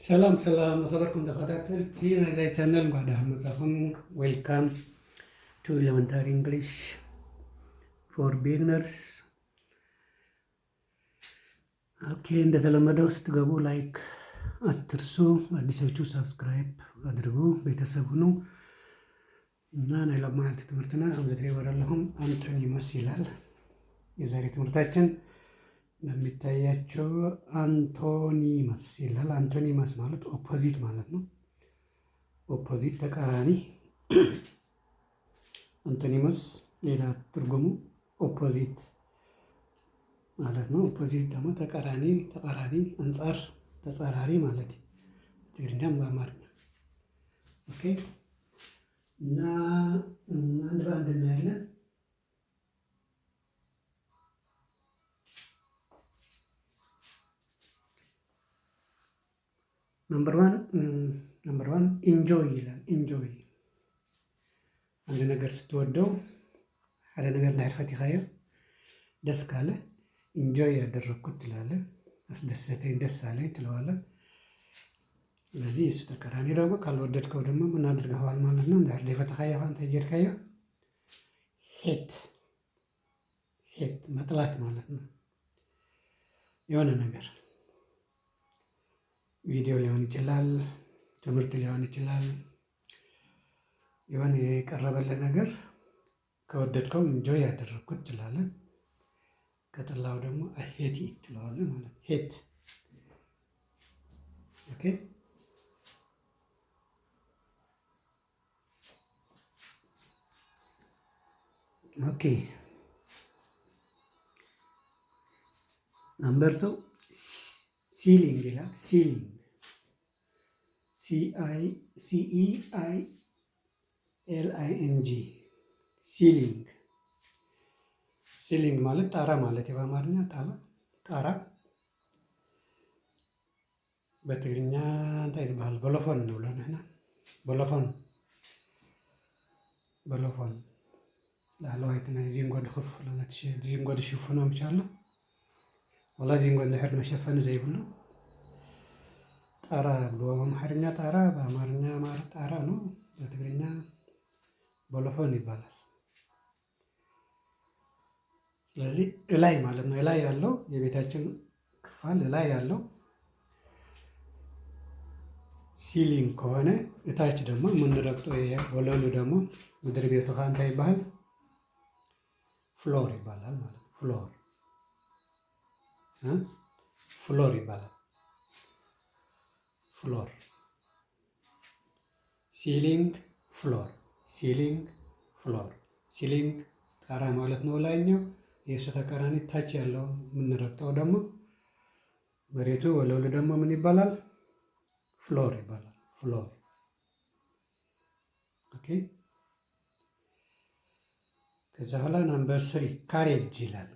سلام سلام خبركم تخاطرتي نجاي channel بعد مصافم welcome to elementary English for beginners ኦኬ እንደተለመደው ስትገቡ ላይክ አትርሱ አዲሶቹ ሰብስክራይብ አድርጉ ቤተሰብ ሁኑ እና ናይ ለማልት ትምህርትና አምዘትሪ ወራለሁም አንቶኒመስ ይላል የዛሬ ትምህርታችን እንደሚታያቸው አንቶኒመስ ይላል አንቶኒመስ ማለት ኦፖዚት ማለት ነው ኦፖዚት ተቃራኒ አንቶኒመስ ሌላ ትርጉሙ ኦፖዚት ማለት ነው ኦፖዚት ደግሞ ተቃራኒ አንጻር ተጻራሪ ማለት ነው ትግርኛም በአማርኛ ኦኬ እና አንድ ባንድ እናያለን ነምበር 1 ኢንጆይ ይላል ኢንጆይ አንድ ነገር ስትወደው ሓደ ነገር ናይርፈት ይኻዮ ደስ ካለ ኢንጆይ ያደረኩት ትላለህ አስደሰተኝ ደስ አለኝ ትለዋለህ ስለዚህ እሱ ተቃራኒ ደግሞ ካልወደድከው ደግሞ ምን አድርገዋል ማለት ነው እንዳር ለፈተኻዮ አንተ ይርካዮ ሄት መጥላት ማለት ነው የሆነ ነገር ቪዲዮ ሊሆን ይችላል ትምህርት ሊሆን ይችላል የሆነ የቀረበልህ ነገር ከወደድከው ኢንጆይ ያደረኩት ትላለህ ከጠላው ደግሞ አይ ሄት ኢት ትለዋለህ ማለት ሄት ኦኬ ኦኬ ነምበር 2 ሲሊንግ ይላል ሲሊንግ CEILING ሲሊንግ ማለት ጣራ ማለት በአማርኛ ጣራ በትግርኛ እንታይ ይባላል ቦሎፎን ነው ብለናልና ቦሎፎን ላዕለዋይትና ዚንጎ ድኽፍ ለነት ዚንጎ ድሽፉና ምቻለ ወላ ዚንጎ ድሕር መሸፈን ዘይብሉ ጣራ ብሎ በአማርኛ ጣራ በአማርኛ ማለት ጣራ ነው በትግርኛ ቦሎፎን ይባላል ስለዚህ እላይ ማለት ነው እላይ ያለው የቤታችን ክፍል እላይ ያለው ሲሊንግ ከሆነ እታች ደግሞ የምንረግጠው ወለሉ ደግሞ ምድር ቤቱ ካንታ ይባላል ፍሎር ይባላል ማለት ፍሎር ይባላል ፍሎር ሲሊንግ ፍሎር ሲሊንግ ጣራ ማለት ነው ላይኛው የእሱ ተቃራኒ ታች ያለው የምንረግጠው ደግሞ መሬቱ ወለሉ ደግሞ ምን ይባላል ፍሎር ይባላል ፍሎር ኦኬ ከዛ በኋላ ነምበር 3 ካሬጅ ይላል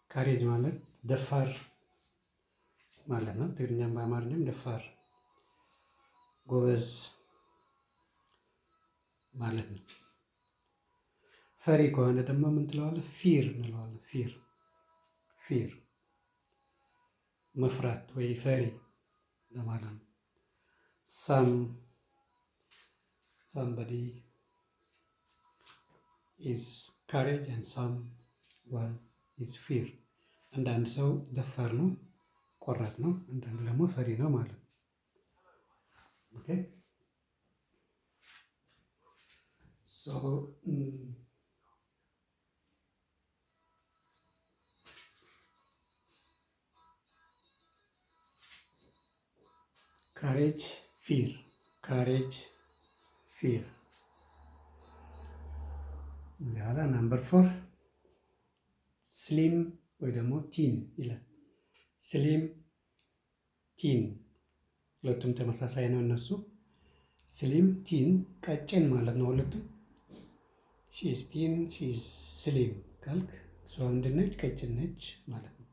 ካሬጅ ማለት ደፋር ማለት ነው ትግርኛም በአማርኛም ደፋር ጎበዝ ማለት ነው ፈሪ ከሆነ ደግሞ ምን ትለዋለህ ፊር እንለዋለን ፊር መፍራት ወይ ፈሪ ለማለት ነው somebody is courage and someone is fear አንዳንድ ሰው ደፋር ነው ቆራጥ ነው አንዳንዱ ደግሞ ፈሪ ነው ማለት ነው ኦኬ so courage fear ያላ ነምበር 4 ስሊም ወይ ደግሞ ቲን ይላል ስሊም ቲን ሁለቱም ተመሳሳይ ነው እነሱ ስሊም ቲን ቀጭን ማለት ነው ሁለቱም ሺ ኢዝ ቲን ሺ ኢዝ ስሊም ካልክ ሰው እንደነች ቀጭን ነች ማለት ነው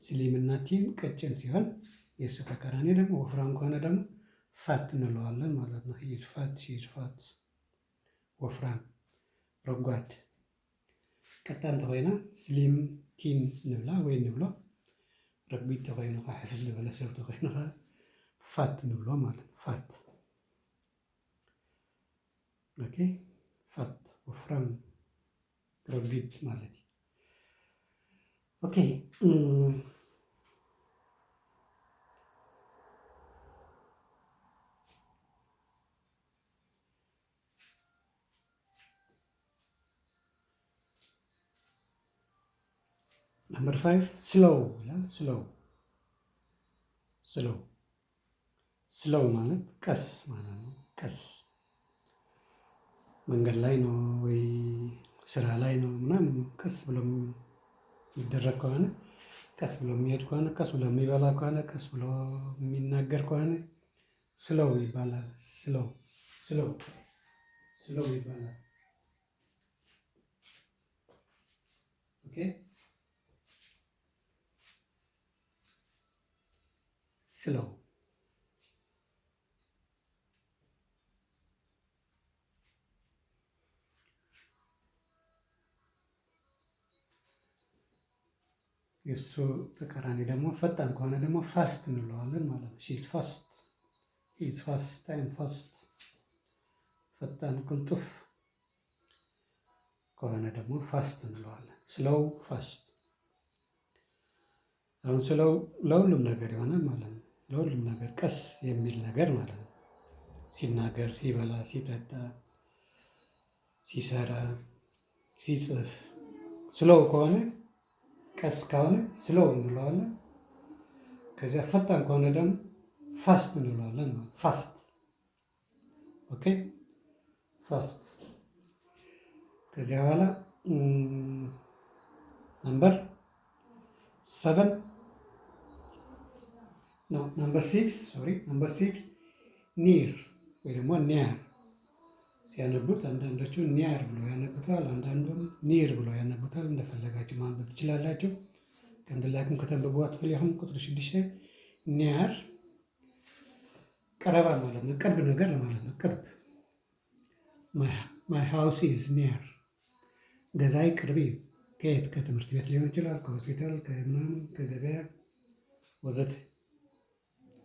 ስሊም እና ቲን ቀጭን ሲሆን የሱ ተቃራኒ ደግሞ ወፍራም ከሆነ ደግሞ ፋት እንለዋለን ማለት ነው ሂ ኢዝ ፋት ሺ ኢዝ ፋት ወፍራም ረጓድ ቀጣን ተሆይና ስሊም ቲን ንብላ ወይ ንብሎ ረግቢት ተኮይኑ ከዓ ሕፍስ ዝበለ ሰብ ተኮይኑ ከዓ ፋት ንብሎ ማለት ፋት። ኦኬ ፋት ወፍራም ረግቢት ማለት እዩ። ኦኬ ነምበር 5 ስሎው ይላል። ስሎው ማለት ቀስ ማለት ነው። ቀስ መንገድ ላይ ነው ወይ ስራ ላይ ነው ምናምን ቀስ ብሎ የሚደረግ ከሆነ፣ ቀስ ብሎ የሚሄድ ከሆነ፣ ቀስ ብሎ የሚበላ ከሆነ፣ ቀስ ብሎ የሚናገር ከሆነ ስሎው ይባላል። ስሎው ይባላል። ኦኬ ስሎው የእሱ ተቃራኒ ደግሞ ፈጣን ከሆነ ደግሞ ፋስት እንለዋለን ማለት ነው። ሺዝ ፋስት፣ ሂዝ ፋስት፣ አይም ፋስት። ፈጣን ቅልጡፍ ከሆነ ደግሞ ፋስት እንለዋለን። ስሎው ፋስት። አሁን ስሎው ለሁሉም ነገር ይሆናል ማለት ነው። ለሁሉም ነገር ቀስ የሚል ነገር ማለት ነው። ሲናገር፣ ሲበላ፣ ሲጠጣ፣ ሲሰራ፣ ሲጽፍ ስሎው ከሆነ ቀስ ከሆነ ስሎው እንለዋለን። ከዚያ ፈጣን ከሆነ ደግሞ ፋስት እንለዋለን። ፋስት ኦኬ ፋስት። ከዚያ በኋላ ነምበር 6 ኒር ወይ ደግሞ ኒያር ሲያነቡት አንዳንዶቹ ኒያር ብሎ ያነቡታል፣ አንዳንዱም ኒር ብሎ ያነቡታል። እንደፈለጋችሁ ማንበብ ትችላላችሁ። ከንድላኩም ከተንብቧት ፍልያሁን ቁጥር 6 ኒያር ቀረባ ማለት ነው። ቅርብ ነገር ማለት ነው። ቅርብ ማይ ሃውስ ኢዝ ኒያር፣ ገዛይ ቅርብ። ከየት? ከትምህርት ቤት ሊሆን ይችላል፣ ከሆስፒታል፣ ከምናምን፣ ከገበያ ወዘተ።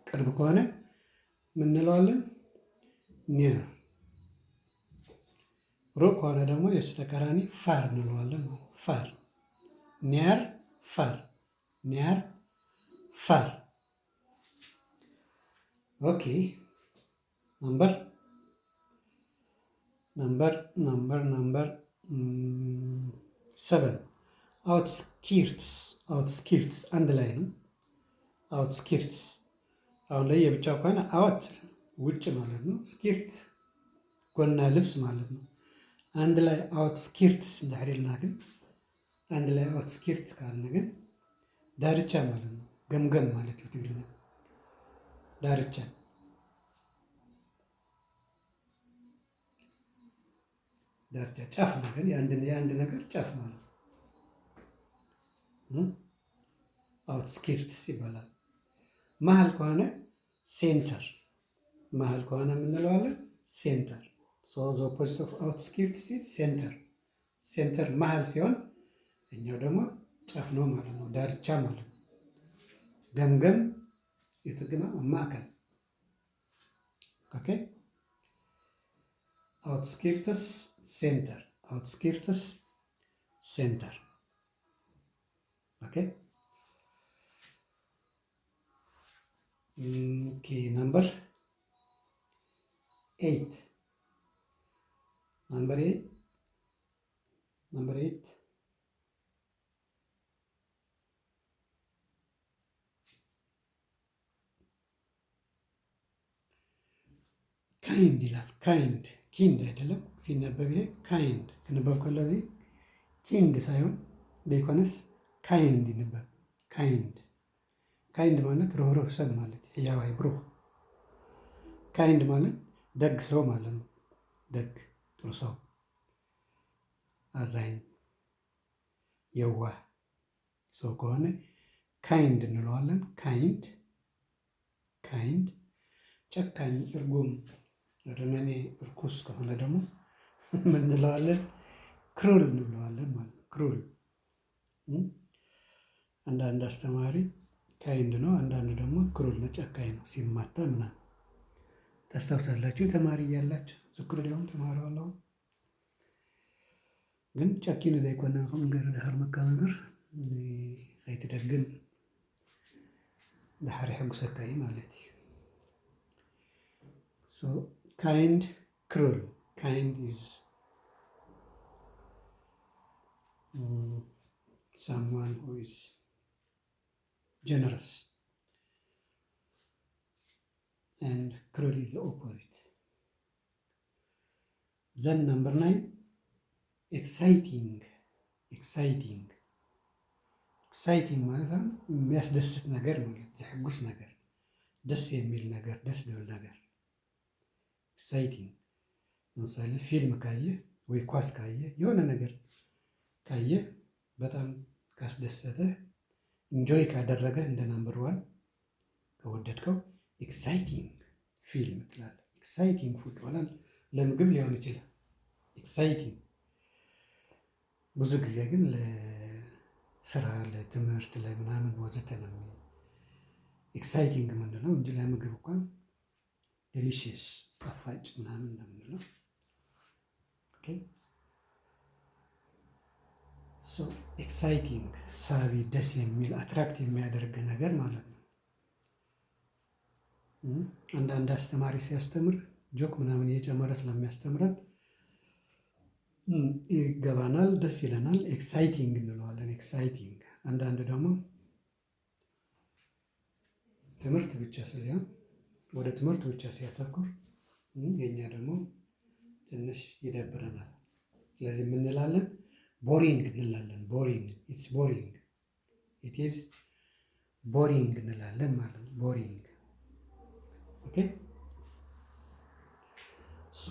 ቅርብ ከሆነ ምን እንለዋለን? ኒር። ሩቅ ከሆነ ደግሞ የእሱ ተቃራኒ ፋር እንለዋለን። ፋር፣ ኒያር፣ ፋር፣ ኒያር፣ ፋር። ኦኬ ነምበር 7 አውትስኪርትስ አንድ ላይ ነው። አውትስኪርትስ አሁን ላይ የብቻው ከሆነ አውት ውጭ ማለት ነው። ስኪርት ጎና ልብስ ማለት ነው። አንድ ላይ አውትስኪርትስ እንዳሕደልና ግን አንድ ላይ አውትስኪርትስ ካልን ግን ዳርቻ ማለት ነው። ገምገም ማለት ነው። ትግርኛ ዳርቻ ዳርቻ ጫፍ ነገር የአንድ ነገር ጫፍ ማለት ነው። አውትስኪርትስ ይባላል። መሀል ከሆነ ሴንተር፣ መሀል ከሆነ የምንለዋለን ሴንተር። ሶ ዘ ኦፖዚት ኦፍ አውትስኪርትስ ሴንተር። ሴንተር መሀል ሲሆን እኛው ደግሞ ጫፍ ነው ማለት ነው። ዳርቻ ማለት ነው። ገምገም የትግማ ማዕከል። ኦኬ አውትስኪርትስ ሴንተር፣ አውትስኪርትስ ሴንተር። ኦኬ ነምበር 8 ካይንድ ይላል። ካይንድ ኪንድ አይደለም ሲነበብ፣ ይሄ ካይንድ ክንበብ ከለዚህ ኪንድ ሳይሆን ቤኮነስ ካይንድ ይነበብ። ካይንድ ማለት ርህሩህ ሰብ ማለት ህያዋይ ብሩህ። ካይንድ ማለት ደግ ሰው ማለት ነው። ደግ ጥሩ ሰው፣ አዛኝ፣ የዋህ ሰው ከሆነ ካይንድ እንለዋለን። ካይንድ። ጨካኝ፣ እርጉም፣ ረመኔ፣ እርኩስ ከሆነ ደግሞ ምን እንለዋለን? ክሩል እንለዋለን ማለት ነው። ክሩል። አንዳንድ አስተማሪ ካይንድ ነው። አንዳንዱ ደግሞ ክሩል ነው፣ ጨካኝ ነው ሲማታ ምናምን። ታስታውሳላችሁ ተማሪ እያላችሁ ዝክሩ ሊሆን ተማሪዋለሁ ግን ጨኪኑ ዘይኮነ ከም ገር ድሃር መካበብር ከይትደግም ድሓር ይሕጉሰካ እዩ ማለት እዩ። ሶ ካይንድ ክሩል ካይንድ ኢዝ someone who is generous and cruel is the opposite. Then number 9, exciting ማለት ነው የሚያስደስት ነገር ማለት ዘሕጉስ ነገር፣ ደስ የሚል ነገር፣ ደስ ድብል ነገር ኤክሳይቲንግ። ለምሳሌ ፊልም ካየህ ወይ ኳስ ካየህ የሆነ ነገር ካየህ በጣም ካስደሰተህ ኢንጆይ ካደረገህ እንደ ናምበር 1 ከወደድከው ኤክሳይቲንግ ፊልም ትላለህ። ኤክሳይቲንግ ፉድ ወላ ለምግብ ሊሆን ይችላል። ኤክሳይቲንግ ብዙ ጊዜ ግን ለስራ፣ ለትምህርት፣ ለምናምን ወዘተ ነው ኤክሳይቲንግ የምንለው እንጂ ለምግብ እንኳን ዴሊሽየስ ጣፋጭ ምናምን ነው የምንለው። ኦኬ ሶ ኤክሳይቲንግ ሳቢ፣ ደስ የሚል አትራክት የሚያደርግ ነገር ማለት ነው። አንዳንድ አስተማሪ ሲያስተምር ጆክ ምናምን እየጨመረ ስለሚያስተምረን ይገባናል፣ ደስ ይለናል። ኤክሳይቲንግ እንለዋለን። ኤክሳይቲንግ። አንዳንድ ደግሞ ትምህርት ብቻ ሳይሆን ወደ ትምህርት ብቻ ሲያተኩር የኛ ደግሞ ትንሽ ይደብረናል። ስለዚህ የምንላለን ቦሪንግ እንላለን። ቦሪንግ ኢትስ ቦሪንግ ኢት ኢዝ ቦሪንግ እንላለን ማለት ነው። ቦሪንግ ኦኬ ሶ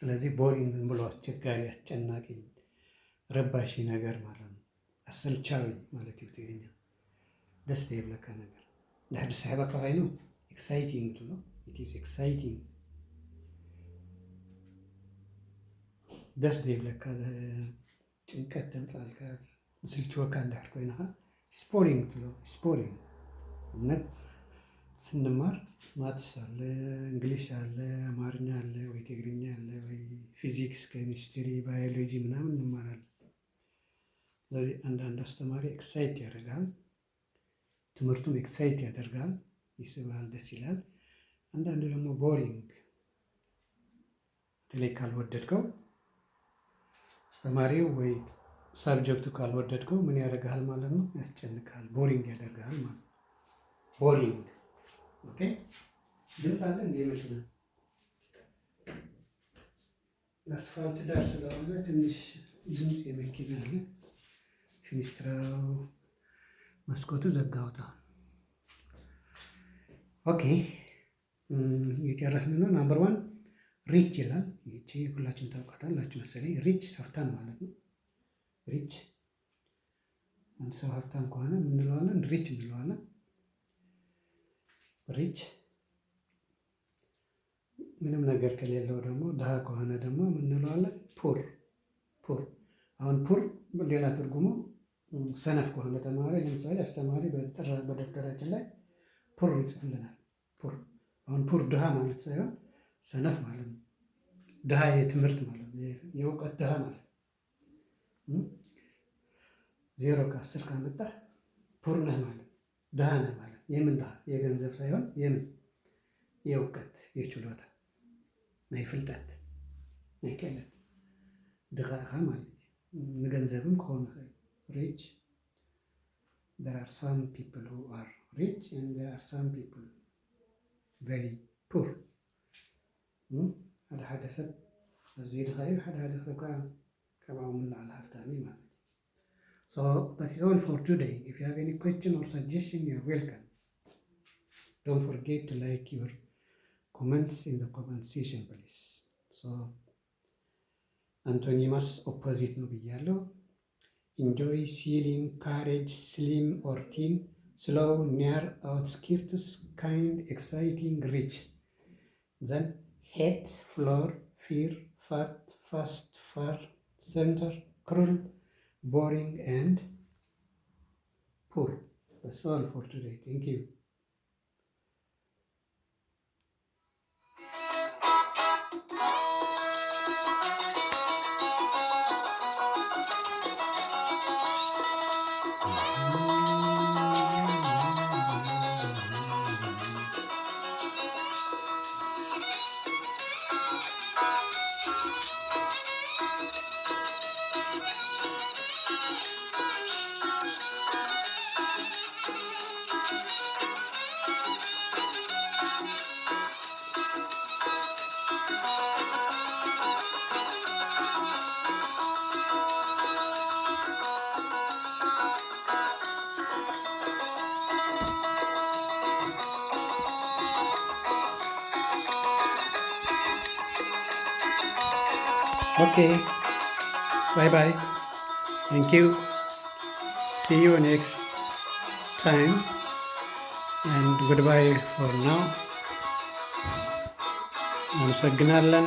ስለዚህ ቦሪንግ ብሎ አስቸጋሪ፣ አስጨናቂ፣ ረባሺ ነገር ማለት ነው። አሰልቻዊ ማለት እዩ ትግርኛ። ደስ ዘይብለካ ነገር ንድሕር ዝስሕበካ ኮይኑ ኤክሳይቲንግ ትብሎ። ኢት ኢዝ ኤክሳይቲንግ። ደስ ዘይብለካ ጭንቀት ተምፃልካ ዝስልችወካ እንድሕር ኮይንካ ስፖሪንግ ትብሎ። ስፖሪንግ እውነት ስንማር ማትስ አለ፣ እንግሊሽ አለ፣ አማርኛ አለ፣ ወይ ትግርኛ አለ፣ ወይ ፊዚክስ፣ ኬሚስትሪ፣ ባዮሎጂ ምናምን እንማራለን። ስለዚህ አንዳንድ አስተማሪ ኤክሳይት ያደርጋል፣ ትምህርቱም ኤክሳይት ያደርጋል፣ ይስባል፣ ደስ ይላል። አንዳንዱ ደግሞ ቦሪንግ፣ በተለይ ካልወደድከው አስተማሪው ወይ ሳብጀክቱ ካልወደድከው ምን ያደርግሃል ማለት ነው? ያስጨንቃል፣ ቦሪንግ ያደርግሃል ማለት ነው። ቦሪንግ ኦኬ። ድምፅ አለ እንደ መኪና አስፋልት ዳር ስለሆነ ትንሽ ድምፅ የመኪና አለ። ፊኒስትራው መስኮቱ ዘጋውታ። ኦኬ የጨረስን ነው። ናምበር 1 ሪች ይላል። ይቺ ሁላችን ታውቃታላችሁ መሰለኝ። ሪች ሀብታም ማለት ነው። ሪች አንድ ሰው ሀብታም ከሆነ ምን እንለዋለን? ሪች እንለዋለን። ሪች ምንም ነገር ከሌለው ደግሞ ድሃ ከሆነ ደግሞ ምን እንለዋለን? ፑር። ፑር አሁን ፑር ሌላ ትርጉሙ ሰነፍ ከሆነ ተማሪ፣ ለምሳሌ አስተማሪ በደብተራችን ላይ ፑር ይጽፍልናል። ፑር አሁን ፑር ድሃ ማለት ሳይሆን ሰነፍ ማለት ነው። ድሃ የትምህርት ማለት ነው፣ የእውቀት ድሃ ማለት ነው። 0 ከ10 ካመጣ ፑር ነህ ማለት ድሃ ነህ ማለት። የምን ድሃ? የገንዘብ ሳይሆን የምን? የእውቀት፣ የችሎታ፣ ናይ ፍልጠት፣ ናይ ክእለት ድኻ ኢኻ ማለት እዩ። ንገንዘብም ክኾን ይኽእል። ሪች there are some people who are rich and there are some people very poor. ሓደ ሰብ እዙይ ድኻ እዩ፣ ሓደ ሰብ ከዓ ከባቢ ምልዓል ሃብታሚ ማለት እዩ። So that is all for today. If you have any question or suggestion, you are welcome. Don't forget to like your comments in the comment section, please. So አንቶኒመስ ኦፖዚት ነው ብያለሁ። ኢንጆይ፣ ሲሊንግ፣ ካሬጅ፣ ስሊም ኦር ቲን፣ ስሎው፣ ኒር፣ አውትስኪርትስ፣ ካይንድ፣ ኤክሳይቲንግ፣ ሪች። ዘን ሄት፣ ፍሎር፣ ፊር፣ ፋት፣ ፋስት፣ ፋር፣ ሴንተር፣ ክሩል፣ ቦሪንግ ኤንድ 4. That's all for today. Thank you. Okay, bye bye. Thank you. See you next time, and goodbye for now. አመሰግናለን።